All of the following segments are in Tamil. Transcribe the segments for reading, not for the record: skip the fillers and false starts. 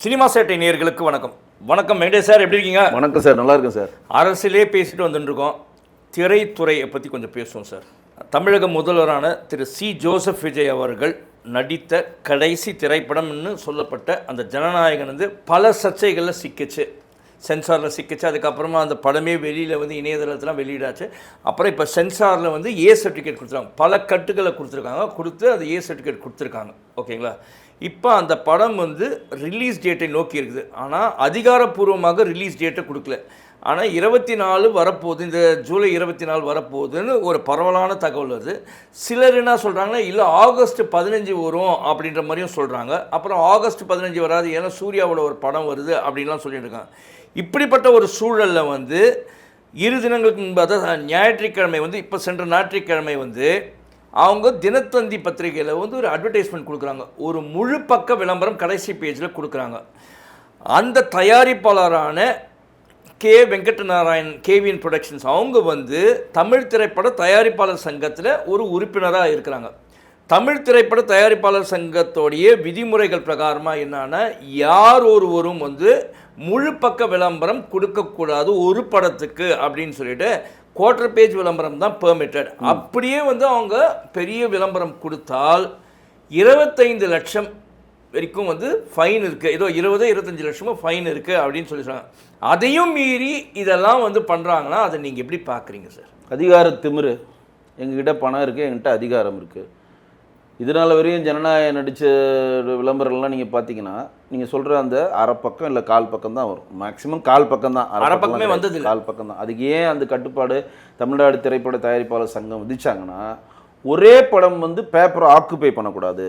சினிமா சேட்டை நேயர்களுக்கு வணக்கம். வணக்கம் வெங்கடேஷ் சார், எப்படி இருக்கீங்க? வணக்கம் சார், நல்லா இருக்கேன் சார். அரசியலே பேசிட்டு வந்துட்டுருக்கோம். திரைத்துறையை பற்றி கொஞ்சம் பேசுவோம் சார். தமிழக முதல்வரான திரு சி ஜோசப் விஜய் அவர்கள் நடித்த கடைசி திரைப்படம்னு சொல்லப்பட்ட அந்த ஜனநாயகன் வந்து பல சர்ச்சைகளில் சிக்கிச்சு, சென்சாரில் சிக்கிச்சு. அதுக்கப்புறமா அந்த படமே வெளியில் வந்து இணையதளத்தில் வெளியிடாச்சு. அப்புறம் இப்போ சென்சாரில் வந்து ஏ சர்டிஃபிகேட் கொடுத்துருக்காங்க, பல கட்டுகளை கொடுத்து அது ஏ சர்டிஃபிகேட் கொடுத்துருக்காங்க. ஓகேங்களா? இப்போ அந்த படம் வந்து ரிலீஸ் டேட்டை நோக்கி இருக்குது. ஆனால் அதிகாரப்பூர்வமாக ரிலீஸ் டேட்டை கொடுக்கல. ஆனால் 24 வரப்போகுது, இந்த ஜூலை 24 வரப்போகுதுன்னு ஒரு பரவலான தகவல் வருது. சிலர் என்ன சொல்கிறாங்கன்னா, இல்லை ஆகஸ்ட் 15 வரும் அப்படின்ற மாதிரியும் சொல்கிறாங்க. அப்புறம் ஆகஸ்ட் 15 வராது, ஏன்னா சூர்யாவோட ஒரு படம் வருது அப்படின்லாம் சொல்லிட்டு இருக்காங்க. இப்படிப்பட்ட ஒரு சூழலில் வந்து 2 தினங்களுக்கு முன்பு, அதாவது ஞாயிற்றுக்கிழமை வந்து இப்போ சென்ற ஞாயிற்றுக்கிழமை வந்து அவங்க தினத்தந்தி பத்திரிகையில் வந்து ஒரு அட்வர்டைஸ்மெண்ட் கொடுக்குறாங்க. ஒரு முழு பக்க விளம்பரம் கடைசி பேஜில் கொடுக்குறாங்க. அந்த தயாரிப்பாளரான கே வெங்கடநாராயண், கேவிஎன் ப்ரொடக்ஷன்ஸ், அவங்க வந்து தமிழ் திரைப்பட தயாரிப்பாளர் சங்கத்தில் ஒரு உறுப்பினராக இருக்கிறாங்க. தமிழ் திரைப்பட தயாரிப்பாளர் சங்கத்தோடைய விதிமுறைகள் பிரகாரமாக என்னன்னா, யார் ஒருவரும் வந்து முழு பக்க விளம்பரம் கொடுக்கக்கூடாது ஒரு படத்துக்கு அப்படின்னு சொல்லிட்டு குவார்டர் பேஜ் விளம்பரம் தான் பெர்மிட்டட். அப்படியே வந்து அவங்க பெரிய விளம்பரம் கொடுத்தால் 25 லட்சம் வரைக்கும் வந்து ஃபைன் இருக்குது. ஏதோ 20-25 லட்சமும் ஃபைன் இருக்குது அப்படின்னு சொல்லிடுறாங்க. அதையும் மீறி இதெல்லாம் வந்து பண்ணுறாங்கன்னா அதை நீங்கள் எப்படி பார்க்குறீங்க சார்? அதிகார திமிரு. எங்ககிட்ட பணம் இருக்குது, எங்ககிட்ட அதிகாரம் இருக்குது. இதனால் வரையும் ஜனநாயகம் நடித்த விளம்பரம்லாம் நீங்கள் பார்த்தீங்கன்னா, நீங்கள் சொல்கிற அந்த அரை பக்கம் இல்லை கால் பக்கம் தான் வரும். மேக்ஸிமம் கால் பக்கம் தான், அரை பக்கமே வந்தது, கால் பக்கம் தான். அதுக்கு ஏன் அந்த கட்டுப்பாடு தமிழ்நாடு திரைப்பட தயாரிப்பாளர் சங்கம் விதிச்சாங்கன்னா, ஒரே படம் வந்து பேப்பரை ஆக்குப்பை பண்ணக்கூடாது.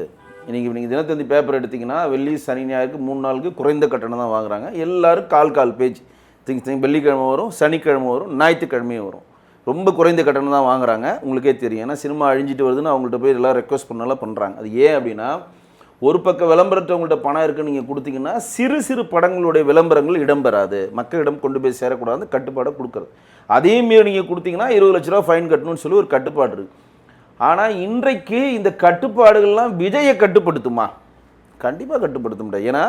நீங்கள் தினத்தந்தி பேப்பர் எடுத்திங்கன்னா வெள்ளி சனி ஞாயிறுக்கு 3 நாளுக்கு குறைந்த கட்டணம் தான் வாங்குறாங்க. எல்லோரும் கால் பேஜ் வெள்ளிக்கிழமை வரும், சனிக்கிழமை வரும், ஞாயிற்றுக்கிழமையும் வரும். ரொம்ப குறைந்த கட்டணம் தான் வாங்குறாங்க. உங்களுக்கே தெரியும், ஏன்னா சினிமா அழிஞ்சிட்டு வருதுன்னு அவங்கள்ட்ட போய் எல்லாம் ரெக்வஸ்ட் பண்ணலாம் பண்ணுறாங்க. அது ஏன் அப்படின்னா, ஒரு பக்கம் விளம்பரத்தை உங்கள்கிட்ட பணம் இருக்குன்னு நீங்கள் கொடுத்தீங்கன்னா சிறு சிறு படங்களுடைய விளம்பரங்கள் இடம்பெறாது, மக்களிடம் கொண்டு போய் சேரக்கூடாது, கட்டுப்பாடை கொடுக்குறது. அதையும் மீறி நீங்கள் கொடுத்தீங்கன்னா 20 லட்ச ரூபா ஃபைன் கட்டணும்னு சொல்லி ஒரு கட்டுப்பாடு இருக்குது. ஆனால் இன்றைக்கு இந்த கட்டுப்பாடுகள்லாம் விஜயை கட்டுப்படுத்துமா? கண்டிப்பாக கட்டுப்படுத்த முடியாது. ஏன்னா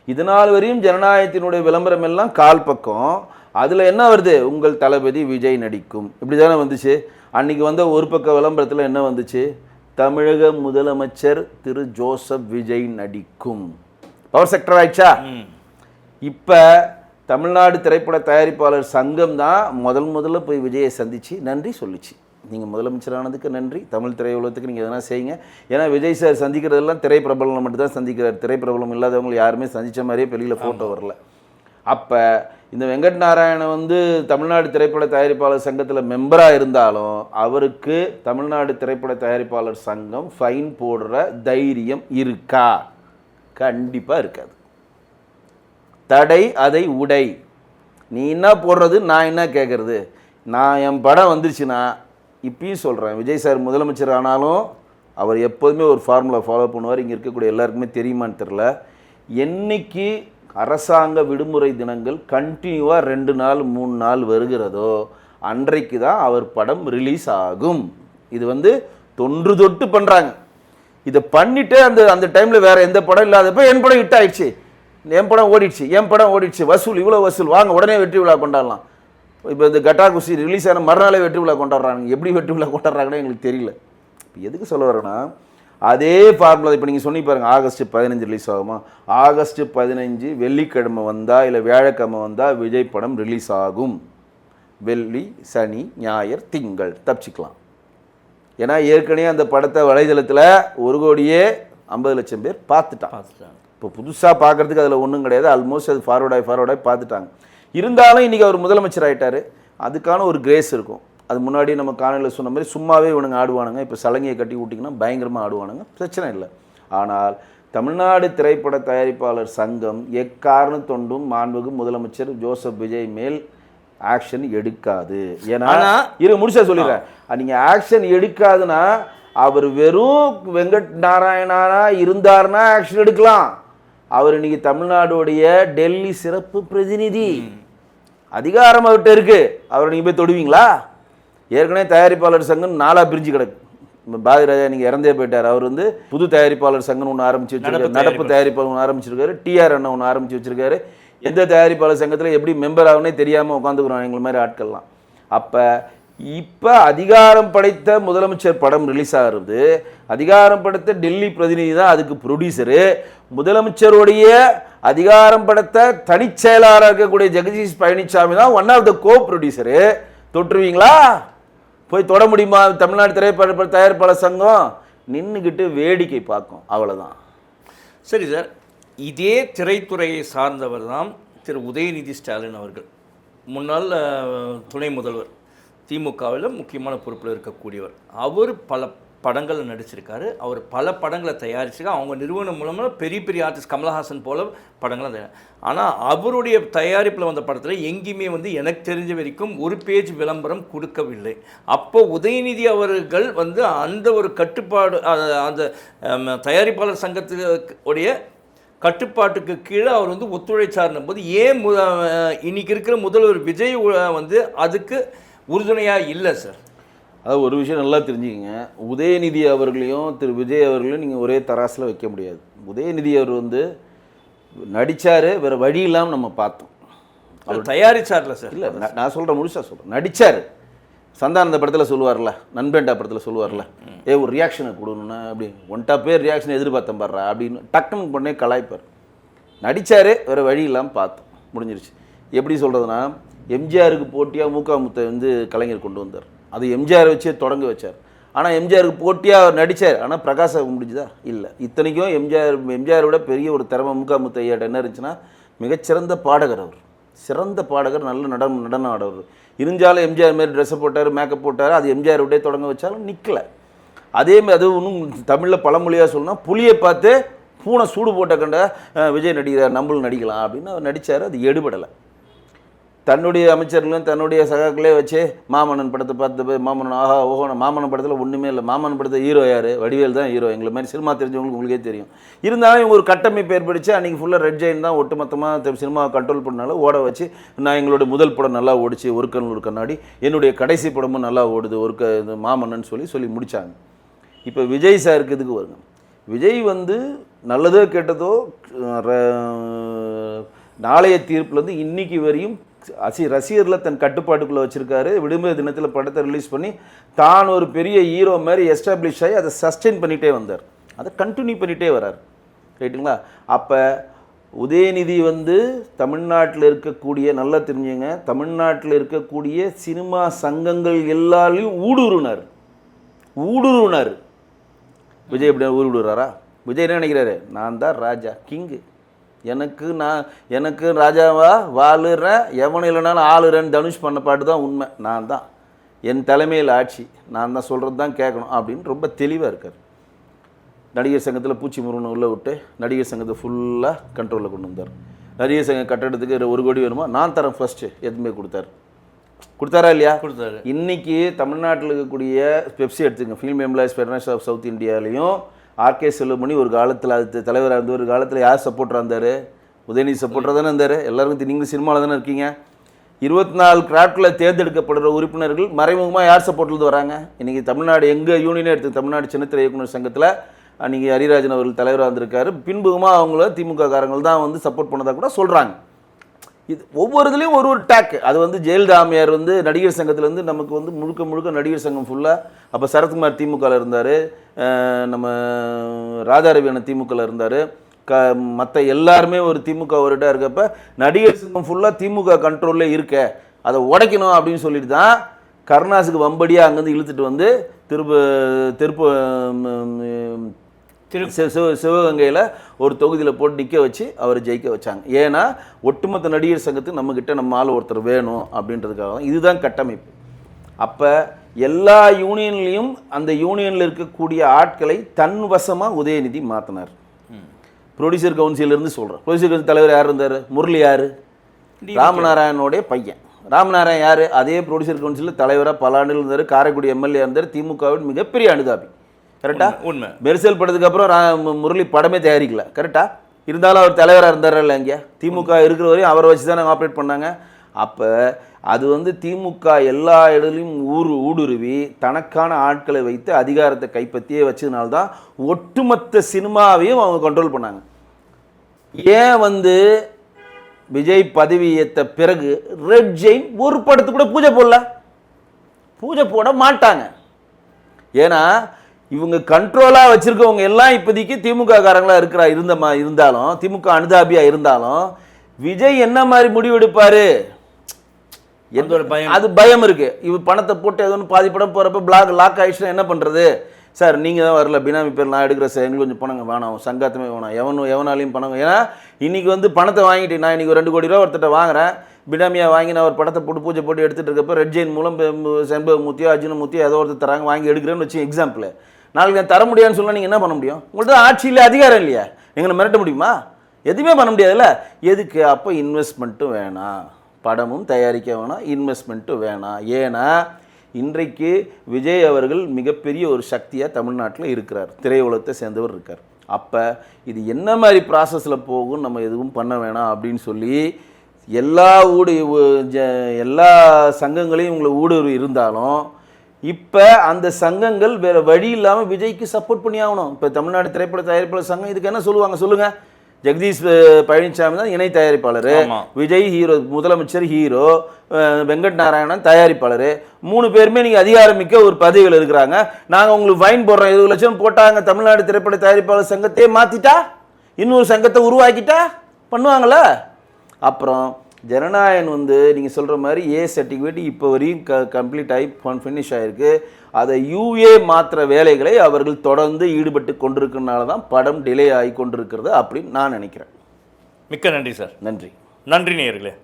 இதனால் வரையும் ஜனநாயகத்தினுடைய விளம்பரம் எல்லாம் கால் பக்கம். அதில் என்ன வருது? உங்கள் தளபதி விஜய் நடிக்கும், இப்படி தானே வந்துச்சு. அன்றைக்கி வந்த ஒரு பக்க விளம்பரத்தில் என்ன வந்துச்சு? தமிழக முதலமைச்சர் திரு ஜோசப் விஜய் நடிக்கும். பவர் செக்டர் ஆயிடுச்சா? இப்போ தமிழ்நாடு திரைப்பட தயாரிப்பாளர் சங்கம் தான் முதல்ல போய் விஜயை சந்தித்து நன்றி சொல்லிச்சு. நீங்கள் முதலமைச்சரானதுக்கு நன்றி, தமிழ் திரையுலகத்துக்கு நீங்கள் எதனா செய்யுங்க. ஏன்னா விஜய் சார் சந்திக்கிறதெல்லாம் திரைப்பிரபலம் மட்டும் தான் சந்திக்கிறார். திரைப்பிரபலம் இல்லாதவங்க யாருமே சந்தித்த மாதிரியே வெளியில் ஃபோட்டோ வரல. அப்போ இந்த வெங்கட்நாராயணன் வந்து தமிழ்நாடு திரைப்பட தயாரிப்பாளர் சங்கத்தில் மெம்பராக இருந்தாலும் அவருக்கு தமிழ்நாடு திரைப்பட தயாரிப்பாளர் சங்கம் ஃபைன் போடுற தைரியம் இருக்கா? கண்டிப்பாக இருக்காது. தடை அதை உடை. நீ என்ன போடுறது, நான் என்ன கேட்குறது? நான் என் படம் வந்துருச்சுன்னா இப்பயும் சொல்கிறேன், விஜய் சார் முதலமைச்சர் ஆனாலும் அவர் எப்போதுமே ஒரு ஃபார்முலா ஃபாலோ பண்ணுவார். இங்கே இருக்கக்கூடிய எல்லாருக்குமே தெரியுமான்னு தெரில. என்னைக்கு அரசாங்க விடுமுறை தினங்கள் கண்டினியூவாக 2 நாள் 3 நாள் வருகிறதோ அன்றைக்கு தான் அவர் படம் ரிலீஸ் ஆகும். இது வந்து தொன்று தொட்டு பண்ணுறாங்க. இதை பண்ணிவிட்டு அந்த டைமில் வேறு எந்த படம் இல்லாதப்போ என் படம் ஹிட் ஆயிடுச்சு, என் படம் ஓடிடுச்சு, வசூல் இவ்வளோ வசூல், வாங்க உடனே வெற்றி விழா கொண்டாடலாம். இப்போ இந்த கட்டா குசி ரிலீஸ் ஆன மறுநாளே வெற்றி விழா கொண்டாடுறாங்க. எப்படி வெற்றி விழா கொண்டாடுறாங்கன்னு எங்களுக்கு தெரியல. இப்போ எதுக்கு சொல்ல வரேன்னா, அதே ஃபார்முலா இப்போ நீங்கள் சொன்னி பாருங்கள், ஆகஸ்ட் 15 ரிலீஸ் ஆகுமா? ஆகஸ்ட் 15 வெள்ளிக்கிழமை வந்தால் இல்லை வியாழக்கிழமை வந்தால் விஜய் படம் ரிலீஸ் ஆகும். வெள்ளி சனி ஞாயிறு திங்கள் தப்பிச்சிக்கலாம். ஏன்னா ஏற்கனவே அந்த படத்தை வலைதளத்தில் 1,50,00,000 பேர் பார்த்துட்டான். இப்போ புதுசாக பார்க்குறதுக்கு அதில் ஒன்றும் கிடையாது. ஆல்மோஸ்ட் அது ஃபார்வர்டாகி பார்த்துட்டாங்க. இருந்தாலும் இன்றைக்கி அவர் முதலமைச்சர் ஆகிட்டார். அதுக்கான ஒரு கிரேஸ் இருக்கும். அது முன்னாடி நம்ம காணொலியில் சொன்ன மாதிரி சும்மாவே இவனுங்க ஆடுவானுங்க. இப்போ சலங்கையை கட்டி விட்டிங்கன்னா பயங்கரமாக ஆடுவானுங்க, பிரச்சனை இல்லை. ஆனால் தமிழ்நாடு திரைப்பட தயாரிப்பாளர் சங்கம் எக்காரணத்தொண்டும் மாண்புமிகு முதலமைச்சர் ஜோசப் விஜய் மேல் ஆக்ஷன் எடுக்காது. ஏன்னா முடிச்சா சொல்லிடுறேன், நீங்கள் ஆக்ஷன் எடுக்காதுன்னா அவர் வெறும் வெங்கட் நாராயணனா இருந்தார்னா ஆக்ஷன் எடுக்கலாம். அவர் இன்னைக்கு தமிழ்நாடுடைய டெல்லி சிறப்பு பிரதிநிதி, அதிகாரம் அவர்கிட்ட இருக்கு. அவரை நீங்கள் போய் தொடுவீங்களா? ஏற்கனவே தயாரிப்பாளர் சங்கம் 4 பிரிஞ்சு கிடக்கு. பாரதிராஜா நீங்கள் இறந்தே போயிட்டார். அவர் வந்து புது தயாரிப்பாளர் சங்கம்னு ஒன்று ஆரம்பிச்சு வச்சிருக்காரு, நடப்பு தயாரிப்பாளர் ஒன்று ஆரம்பிச்சிருக்காரு, டிஆர் அண்ணன் ஒன்று ஆரம்பிச்சு வச்சிருக்காரு. எந்த தயாரிப்பாளர் சங்கத்தில் எப்படி மெம்பர் ஆகுனே தெரியாமல் உட்காந்துக்கிறோம் எங்களை மாதிரி ஆட்கள்லாம். அப்போ இப்போ அதிகாரம் படைத்த முதலமைச்சர் படம் ரிலீஸ் ஆகிறது, அதிகாரம் படைத்த டெல்லி பிரதிநிதி தான் அதுக்கு ப்ரொடியூசரு. முதலமைச்சருடைய அதிகாரம் படைத்த தனிச்செயலாளராக இருக்கக்கூடிய ஜெகதீஷ் பழனிசாமி தான் one of the co producer. தொட்டுருவீங்களா? போய் தொட முடியுமா? தமிழ்நாடு திரைப்பட தயாரிப்பாளர் சங்கம் நின்றுக்கிட்டு வேடிக்கை பார்க்கும், அவ்வளோதான். சரி சார், இதே திரைத்துறையை சார்ந்தவர் தான் திரு உதயநிதி ஸ்டாலின் அவர்கள். முன்னாள் துணை முதல்வர், திமுகவில் முக்கியமான பொறுப்பில் இருக்கக்கூடியவர். அவர் பல படங்களில் நடிச்சிருக்காரு, அவர் பல படங்களை தயாரிச்சிருக்காரு. அவங்க நிறுவனம் மூலமாக பெரிய பெரிய ஆர்டிஸ்ட் கமலஹாசன் போல படங்களை ஆனால் அவருடைய தயாரிப்பில் வந்த படத்தில் எங்கேயுமே வந்து எனக்கு தெரிஞ்ச வரைக்கும் ஒரு பேஜ் விளம்பரம் கொடுக்கவில்லை. அப்போ உதயநிதி அவர்கள் வந்து அந்த ஒரு கட்டுப்பாடு, அந்த தயாரிப்பாளர் சங்கத்துடைய கட்டுப்பாட்டுக்கு கீழே அவர் வந்து ஒத்துழைச்சார்னும் போது ஏன் இன்னைக்கு இருக்கிற முதல்வர் விஜய் வந்து அதுக்கு உறுதுணையாக இல்லை சார்? அது ஒரு விஷயம் நல்லா தெரிஞ்சுக்கங்க. உதயநிதி அவர்களையும் திரு விஜய் அவர்களையும் நீங்கள் ஒரே தராசில் வைக்க முடியாது. உதயநிதி அவர் வந்து நடித்தார், வேறு வழி இல்லாமல் நம்ம பார்த்தோம். அவர் தயாரிச்சார்ல சார்? இல்லை, நான் சொல்கிறேன், முழுசாக சொல்கிறேன். நடித்தார். சந்தானந்த படத்தில் சொல்லுவார்ல, நண்பேண்டா படத்தில் சொல்லுவார்ல, ஒரு ரியாக்ஷனை கொடுணுன்னா அப்படி ஒன்ட்டா பேர் ரியாக்ஷன் எதிர்பார்த்தேன் பாடுறா அப்படின்னு டக்குன்னு பண்ணே கலாய்ப்பார். நடித்தார், வேறு வழி இல்லாமல் பார்த்தோம், முடிஞ்சிருச்சு. எப்படி சொல்கிறதுனா, எம்ஜிஆருக்கு போட்டியாக முத்தை வந்து கலைஞர் கொண்டு வந்தார். அது எம்ஜிஆர் வச்சே தொடங்க வச்சார். ஆனால் எம்ஜிஆருக்கு போட்டியாக அவர் நடித்தார். ஆனால் பிரகாஷ் முடிஞ்சுதா? இல்லை. இத்தனைக்கும் எம்ஜிஆரை விட பெரிய ஒரு திறமை முத்தை ஐயாட்ட என்ன இருந்துச்சுன்னா, மிகச்சிறந்த பாடகர். அவர் சிறந்த பாடகர், நல்ல நடனம் ஆடவர். இருந்தாலும் எம்ஜிஆர் மாரி ட்ரெஸ்ஸை போட்டார், மேக்கப் போட்டார். அது எம்ஜிஆர் விட்டே தொடங்க வச்சாலும் நிற்கலை. அதேமாதிரி அது ஒன்றும் தமிழில் பழமொழியாக சொல்லணும்னா, புளியை பார்த்து பூனை சூடு போட்ட கண்ட விஜய் நடிக்கிறார், நம்மளும் நடிக்கலாம் அப்படின்னு அவர் நடித்தார். அது எடுபடலை. தன்னுடைய அமைச்சர்களும் தன்னுடைய சகாக்களே வச்சு மாமன்னன் படத்தை பார்த்து மாமன்னன் ஆஹா ஓஹோ, மாமன்னன் படத்தில் ஒன்றுமே இல்லை. மாமன்னன் படத்தில் ஹீரோ யார்? வடிவேல் தான் ஹீரோ. எங்களை மாதிரி சினிமா தெரிஞ்சவங்களுக்கு உங்களுக்கே தெரியும். இருந்தாலும் இவங்க ஒரு கட்டமைப்பு ஏற்படுத்தி அன்றைக்கி ஃபுல்லாக ரெட் ஜெயின் தான் ஒட்டுமொத்தமாக சினிமாவை கண்ட்ரோல் பண்ணனால ஓட வச்சு, நான் எங்களுடைய முதல் படம் நல்லா ஓடிச்சு, ஒரு கண்ணாடி, என்னுடைய கடைசி படமும் நல்லா ஓடுது, மாமன்னன் சொல்லி முடித்தாங்க. இப்போ விஜய் சாருக்கு இதுக்கு வருங்க. விஜய் வந்து நல்லதோ கெட்டதோ நாளைய தீர்ப்புலேருந்து இன்னைக்கு வரையும் ரசிகர்களை தன் கட்டுப்பாட்டுக்குள்ளே வச்சுருக்காரு. விடுமுறை தினத்தில் படத்தை ரிலீஸ் பண்ணி தான் ஒரு பெரிய ஹீரோ மாதிரி எஸ்டாப்ளிஷ் ஆகி அதை சஸ்டெயின் பண்ணிகிட்டே வந்தார், அதை கண்டினியூ பண்ணிகிட்டே வர்றார். ரைட்டுங்களா? அப்போ உதயநிதி வந்து தமிழ்நாட்டில் இருக்கக்கூடிய, நல்லா தெரிஞ்சுங்க, தமிழ்நாட்டில் இருக்கக்கூடிய சினிமா சங்கங்கள் எல்லாரையும் ஊடுருவினார். விஜய் எப்படி ஊடுருவாரா? விஜய் என்ன நினைக்கிறாரு? நான் தான் ராஜா, கிங்கு, எனக்கு ராஜாவா வாழுறேன், எவனும் இல்லைனாலும் ஆளுறேன்னு தனுஷ் பண்ண பாட்டு தான் உண்மை. நான் தான், என் தலைமையில் ஆட்சி, நான் தான் சொல்கிறது தான் கேட்கணும் அப்படின்னு ரொம்ப தெளிவாக இருக்கார். நடிகர் சங்கத்தில் பூச்சி முருகனை உள்ளே விட்டு நடிகர் சங்கத்தை ஃபுல்லாக கண்ட்ரோலில் கொண்டு வந்தார். நடிகர் சங்கம் கட்டடத்துக்கு 1 கோடி வேணுமா, நான் தரேன் ஃபஸ்ட்டு எதுவுமே கொடுத்தாரா இல்லையா? கொடுத்தாரு. இன்றைக்கி தமிழ்நாட்டில் இருக்கக்கூடிய பெப்சி எடுத்துங்க, film employees federation of south இந்தியாவிலையும் ஆர்கே செல்வமணி ஒரு காலத்தில் அது தலைவராக இருந்த ஒரு காலத்தில் யார் சப்போர்ட்டராக இருந்தார்? உதயநிதி சப்போர்ட்டராக தானே இருந்தார். எல்லாருக்கும் நீங்களும் சினிமாவில் தானே இருக்கீங்க. 24 கிராஃப்டில் தேர்ந்தெடுக்கப்படுற உறுப்பினர்கள் மறைமுகமாக யார் சப்போர்ட்டில் வராங்க? இன்றைக்கி தமிழ்நாடு எங்கள் யூனியனே எடுத்து தமிழ்நாடு சின்னத்திரை இயக்குனர் சங்கத்தில் அன்றைக்கி ஹரிராஜன் அவர்கள் தலைவராக இருந்திருக்காரு. பின்புகமாக அவங்கள திமுக காரங்கள் தான் வந்து சப்போர்ட் பண்ணதாக கூட சொல்கிறாங்க. இது ஒவ்வொரு இதுலேயும் ஒரு டேக். அது வந்து ஜெயலலிதா அம்மையார் வந்து நடிகர் சங்கத்தில் வந்து நமக்கு வந்து முழுக்க நடிகர் சங்கம் ஃபுல்லாக, அப்போ சரத்குமார் திமுகவில் இருந்தார், நம்ம ராஜாரவி அண்ணன் திமுகவில் இருந்தார், மற்ற எல்லாருமே ஒரு திமுக ஒருடா இருக்கப்ப நடிகர் சங்கம் ஃபுல்லாக திமுக கண்ட்ரோலில் இருக்க, அதை உடைக்கணும் அப்படின்னு சொல்லிட்டு தான் கருணாஸுக்கு வம்படியாக அங்கேருந்து இழுத்துட்டு வந்து சிவகங்கையில் ஒரு தொகுதியில் போட்டு நிற்க வச்சு அவரை ஜெயிக்க வச்சாங்க. ஏன்னா ஒட்டுமொத்த நடிகர் சங்கத்துக்கு நம்மக்கிட்ட நம்ம ஆள் ஒருத்தர் வேணும் அப்படின்றதுக்காக தான். இதுதான் கட்டமைப்பு. அப்போ எல்லா யூனியன்லேயும் அந்த யூனியனில் இருக்கக்கூடிய ஆட்களை தன் வசமாக உதயநிதி மாற்றினார். ப்ரொடியூசர் கவுன்சிலிருந்து சொல்கிறேன். ப்ரொடியூசர் கவுன்சில் தலைவர் யார் இருந்தார்? முரளி யார்? ராமநாராயணோடைய பையன். ராமநாராயணன் யார்? அதே ப்ரொடியூசர் கவுன்சிலில் தலைவராக பல ஆண்டுகள் இருந்தார். காரைக்குடி எம்எல்ஏ இருந்தார். திமுகவின் மிகப்பெரிய அனுதாபி. கரெக்டா? உண்மை. மெர்சல் படத்துக்கு அப்புறம் முரளி படமே தயாரிக்கல. கரெக்டா? இருந்தாலும் அவர் தலைவராக இருந்தார் இல்லை? இங்கே திமுக இருக்கிற வரையும் அவரை வச்சு தான் நாங்கள் ஆப்ரேட் பண்ணாங்க. அப்போ அது வந்து திமுக எல்லா இடத்துலையும் ஊடுருவி தனக்கான ஆட்களை வைத்து அதிகாரத்தை கைப்பற்றியே வச்சதுனால்தான் ஒட்டுமொத்த சினிமாவையும் அவங்க கண்ட்ரோல் பண்ணாங்க. ஏன் வந்து விஜய் பதவி ஏற்ற பிறகு ரெட் ஜெயின் ஒரு படத்துக்கு கூட பூஜை போட மாட்டாங்க. ஏன்னா இவங்க கண்ட்ரோலாக வச்சிருக்கவங்க எல்லாம் இப்போதைக்கு திமுக காரங்களா இருந்தாலும் திமுக அனுதாபியா இருந்தாலும் விஜய் என்ன மாதிரி முடிவு எடுப்பாரு எந்த ஒரு பயம், அது பயம் இருக்கு. இவர் பணத்தை போட்டு ஏதோ பாதி படம் போறப்ப லாக் ஆயிடுச்சுன்னா என்ன பண்றது? சார் நீங்கள் தான் வரல, பினாமி பேர் நான் எடுக்கிற சார், எங்களுக்கு கொஞ்சம் பணங்க வேணாம், சங்காத்தமே வேணாம், எவனாலையும் பணம். ஏன்னா இன்றைக்கி வந்து பணத்தை வாங்கிட்டு நான் இன்றைக்கி 2 கோடி ரூபா ஒருத்தட்ட வாங்குறேன், பினாமியாக வாங்கி நான் ஒரு படத்தை போட்டு பூஜை போட்டு எடுத்துகிட்டு இருக்கப்போ ரெட் ஜெயின் மூலம் செண்பகமூர்த்தியோ அர்ஜுனமூர்த்தியோ ஏதோ ஒருத்தர் தராங்க, வாங்கி எடுக்கிறேன்னு வச்சு எக்ஸாம்பிள். நாளைக்கு நான் தர முடியாதுன்னு சொன்னால் நீங்கள் என்ன பண்ண முடியும்? உங்கள்கிட்ட ஆட்சியில் அதிகாரம் இல்லையா? எங்களை மிரட்ட முடியுமா? எதுவுமே பண்ண முடியாதுல்ல. எதுக்கு? அப்போ இன்வெஸ்ட்மெண்ட்டும் வேணாம், படமும் தயாரிக்க வேணாம், இன்வெஸ்ட்மெண்ட்டும் வேணாம். ஏன்னா இன்றைக்கு விஜய் அவர்கள் மிகப்பெரிய ஒரு சக்தியாக தமிழ்நாட்டில் இருக்கிறார், திரையுலகத்தை சேர்ந்தவர் இருக்கார். அப்போ இது என்ன மாதிரி ப்ராசஸில் போகும், நம்ம எதுவும் பண்ண வேணாம் அப்படின்னு சொல்லி எல்லா சங்கங்களையும் உங்களை ஊடுருவி இருந்தாலும் இப்போ அந்த சங்கங்கள் வேறு வழி இல்லாமல் விஜய்க்கு சப்போர்ட் பண்ணி ஆகணும். இப்போ தமிழ்நாடு திரைப்பட தயாரிப்பாளர் சங்கம் இதுக்கு என்ன சொல்லுவாங்க சொல்லுங்கள்? ஜெகதீஷ் பழனிசாமி தான் இணை தயாரிப்பாளர், விஜய் ஹீரோ, முதலமைச்சர் ஹீரோ, வெங்கட் நாராயணன் தயாரிப்பாளர், 3 பேருமே நீங்கள் அதிகாரமிக்க ஒரு பதவிகள் இருக்கிறாங்க. நாங்கள் உங்களுக்கு ஃபைன் போடுறோம், 20 லட்சம் போட்டாங்க, தமிழ்நாடு திரைப்பட தயாரிப்பாளர் சங்கத்தையே மாற்றிட்டா, இன்னொரு சங்கத்தை உருவாக்கிட்டா பண்ணுவாங்கள? அப்புறம் ஜனநாயகன் வந்து நீங்கள் சொல்கிற மாதிரி ஏ சர்டிஃபிகேட் இப்போ வரையும் கம்ப்ளீட் ஆகி ஃபினிஷ் ஆகிருக்கு. அதை யூஏ மாத்திர வேலைகளை அவர்கள் தொடர்ந்து ஈடுபட்டு கொண்டிருக்கிறதுனால தான் படம் டிலே ஆகி கொண்டிருக்கிறது அப்படின்னு நான் நினைக்கிறேன். மிக்க நன்றி சார். நன்றி. நன்றி நேயர்களே.